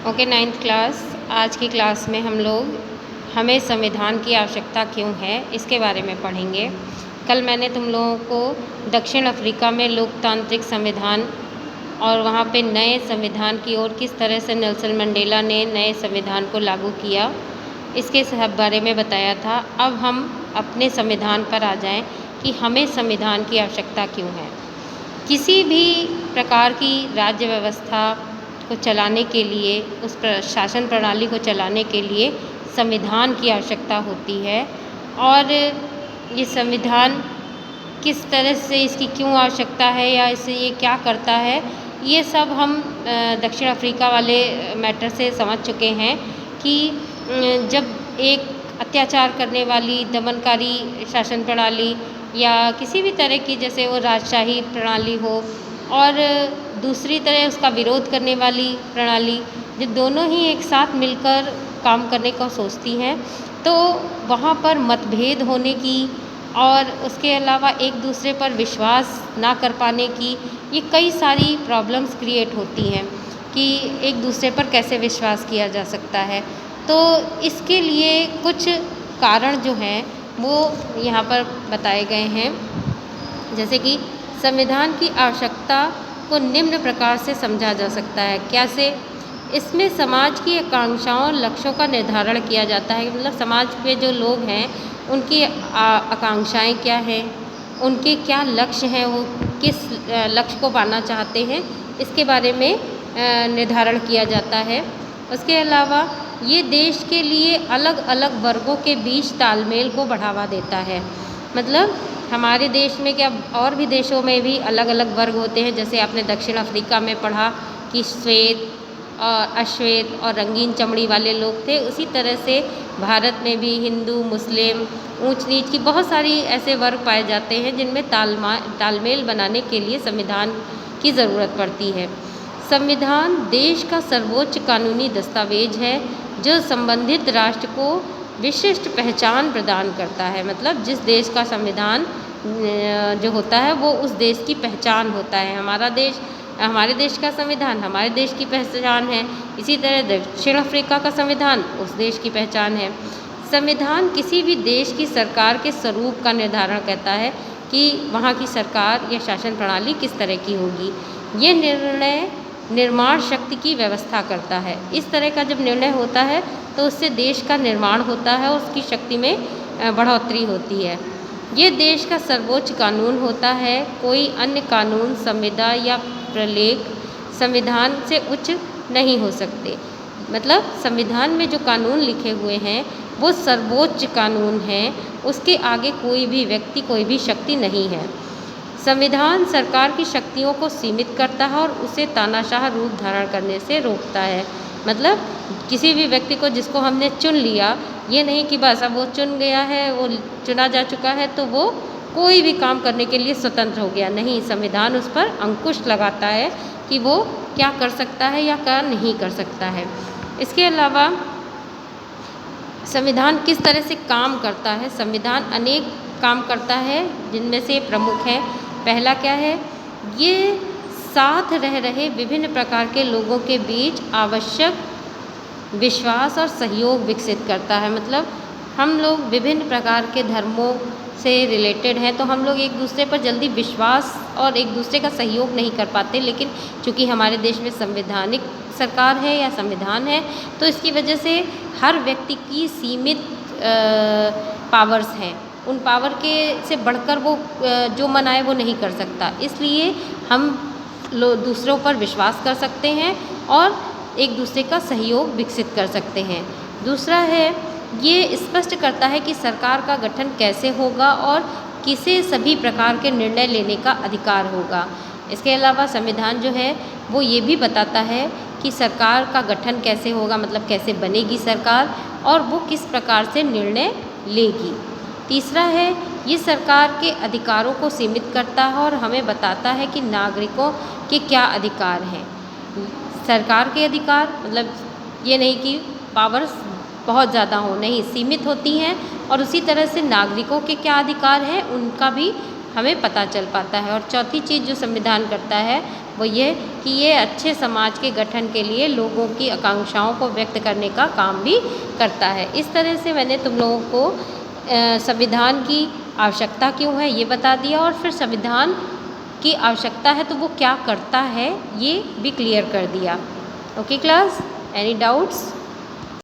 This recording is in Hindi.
Okay, ninth class. आज की क्लास में हम लोग हमें संविधान की आवश्यकता क्यों है इसके बारे में पढ़ेंगे। कल मैंने तुम लोगों को दक्षिण अफ्रीका में लोकतांत्रिक संविधान और वहाँ पे नए संविधान की ओर किस तरह से नेल्सन मंडेला ने नए संविधान को लागू किया इसके सब बारे में बताया था। अब हम अपने संविधान पर आ जाएं कि हमें संविधान की आवश्यकता क्यों है। किसी भी प्रकार की राज्य व्यवस्था को चलाने के लिए, उस शासन प्रणाली को चलाने के लिए संविधान की आवश्यकता होती है। और ये संविधान किस तरह से, इसकी क्यों आवश्यकता है या इसे ये क्या करता है, ये सब हम दक्षिण अफ्रीका वाले मैटर से समझ चुके हैं कि जब एक अत्याचार करने वाली दमनकारी शासन प्रणाली या किसी भी तरह की, जैसे वो राजशाही प्रणाली हो और दूसरी तरह उसका विरोध करने वाली प्रणाली, जो दोनों ही एक साथ मिलकर काम करने का सोचती हैं, तो वहाँ पर मतभेद होने की और उसके अलावा एक दूसरे पर विश्वास ना कर पाने की, ये कई सारी प्रॉब्लम्स क्रिएट होती हैं कि एक दूसरे पर कैसे विश्वास किया जा सकता है। तो इसके लिए कुछ कारण जो हैं वो यहाँ पर बताए गए हैं। जैसे कि संविधान की आवश्यकता को निम्न प्रकार से समझा जा सकता है। कैसे? इसमें समाज की आकांक्षाओं और लक्ष्यों का निर्धारण किया जाता है। मतलब समाज में जो लोग हैं उनकी आकांक्षाएं क्या हैं, उनके क्या लक्ष्य हैं, वो किस लक्ष्य को पाना चाहते हैं, इसके बारे में निर्धारण किया जाता है। उसके अलावा ये देश के लिए अलग अलग वर्गों के बीच तालमेल को बढ़ावा देता है। मतलब हमारे देश में क्या, और भी देशों में भी अलग अलग वर्ग होते हैं। जैसे आपने दक्षिण अफ्रीका में पढ़ा कि श्वेत और अश्वेत और रंगीन चमड़ी वाले लोग थे, उसी तरह से भारत में भी हिंदू, मुस्लिम, ऊंच नीच की बहुत सारी ऐसे वर्ग पाए जाते हैं जिनमें तालमेल बनाने के लिए संविधान की ज़रूरत पड़ती है। संविधान देश का सर्वोच्च कानूनी दस्तावेज है जो संबंधित राष्ट्र को विशिष्ट पहचान प्रदान करता है। मतलब जिस देश का संविधान जो होता है वो उस देश की पहचान होता है। हमारे देश का संविधान हमारे देश की पहचान है। इसी तरह दक्षिण अफ्रीका का संविधान उस देश की पहचान है। संविधान किसी भी देश की सरकार के स्वरूप का निर्धारण करता है कि वहाँ की सरकार या शासन प्रणाली किस तरह की होगी। ये निर्णय निर्माण शक्ति की व्यवस्था करता है। इस तरह का जब निर्णय होता है तो उससे देश का निर्माण होता है और उसकी शक्ति में बढ़ोतरी होती है। ये देश का सर्वोच्च कानून होता है। कोई अन्य कानून, संविदा या प्रलेख संविधान से उच्च नहीं हो सकते। मतलब संविधान में जो कानून लिखे हुए हैं वो सर्वोच्च कानून हैं, उसके आगे कोई भी व्यक्ति, कोई भी शक्ति नहीं है। संविधान सरकार की शक्तियों को सीमित करता है और उसे तानाशाह रूप धारण करने से रोकता है। मतलब किसी भी व्यक्ति को, जिसको हमने चुन लिया, ये नहीं कि बस अब वो चुन गया है, वो चुना जा चुका है तो वो कोई भी काम करने के लिए स्वतंत्र हो गया। नहीं, संविधान उस पर अंकुश लगाता है कि वो क्या कर सकता है या क्या नहीं कर सकता है। इसके अलावा संविधान किस तरह से काम करता है। संविधान अनेक काम करता है जिनमें से प्रमुख है। पहला क्या है? ये साथ रह रहे विभिन्न प्रकार के लोगों के बीच आवश्यक विश्वास और सहयोग विकसित करता है। मतलब हम लोग विभिन्न प्रकार के धर्मों से रिलेटेड हैं तो हम लोग एक दूसरे पर जल्दी विश्वास और एक दूसरे का सहयोग नहीं कर पाते, लेकिन चूँकि हमारे देश में संवैधानिक सरकार है या संविधान है तो इसकी वजह से हर व्यक्ति की सीमित पावर्स हैं। उन पावर के से बढ़कर वो जो मनाए वो नहीं कर सकता। इसलिए हम दूसरों पर विश्वास कर सकते हैं और एक दूसरे का सहयोग विकसित कर सकते हैं। दूसरा है, ये स्पष्ट करता है कि सरकार का गठन कैसे होगा और किसे सभी प्रकार के निर्णय लेने का अधिकार होगा। इसके अलावा संविधान जो है वो ये भी बताता है कि सरकार का गठन कैसे होगा, मतलब कैसे बनेगी सरकार और वो किस प्रकार से निर्णय लेगी। तीसरा है, ये सरकार के अधिकारों को सीमित करता है और हमें बताता है कि नागरिकों के क्या अधिकार हैं। सरकार के अधिकार मतलब ये नहीं कि पावर्स बहुत ज़्यादा हो, नहीं, सीमित होती हैं। और उसी तरह से नागरिकों के क्या अधिकार हैं उनका भी हमें पता चल पाता है। और चौथी चीज़ जो संविधान करता है वो ये कि ये अच्छे समाज के गठन के लिए लोगों की आकांक्षाओं को व्यक्त करने का काम भी करता है। इस तरह से मैंने तुम लोगों को संविधान की आवश्यकता क्यों है ये बता दिया, और फिर संविधान की आवश्यकता है तो वो क्या करता है ये भी क्लियर कर दिया। Okay class, any doubts?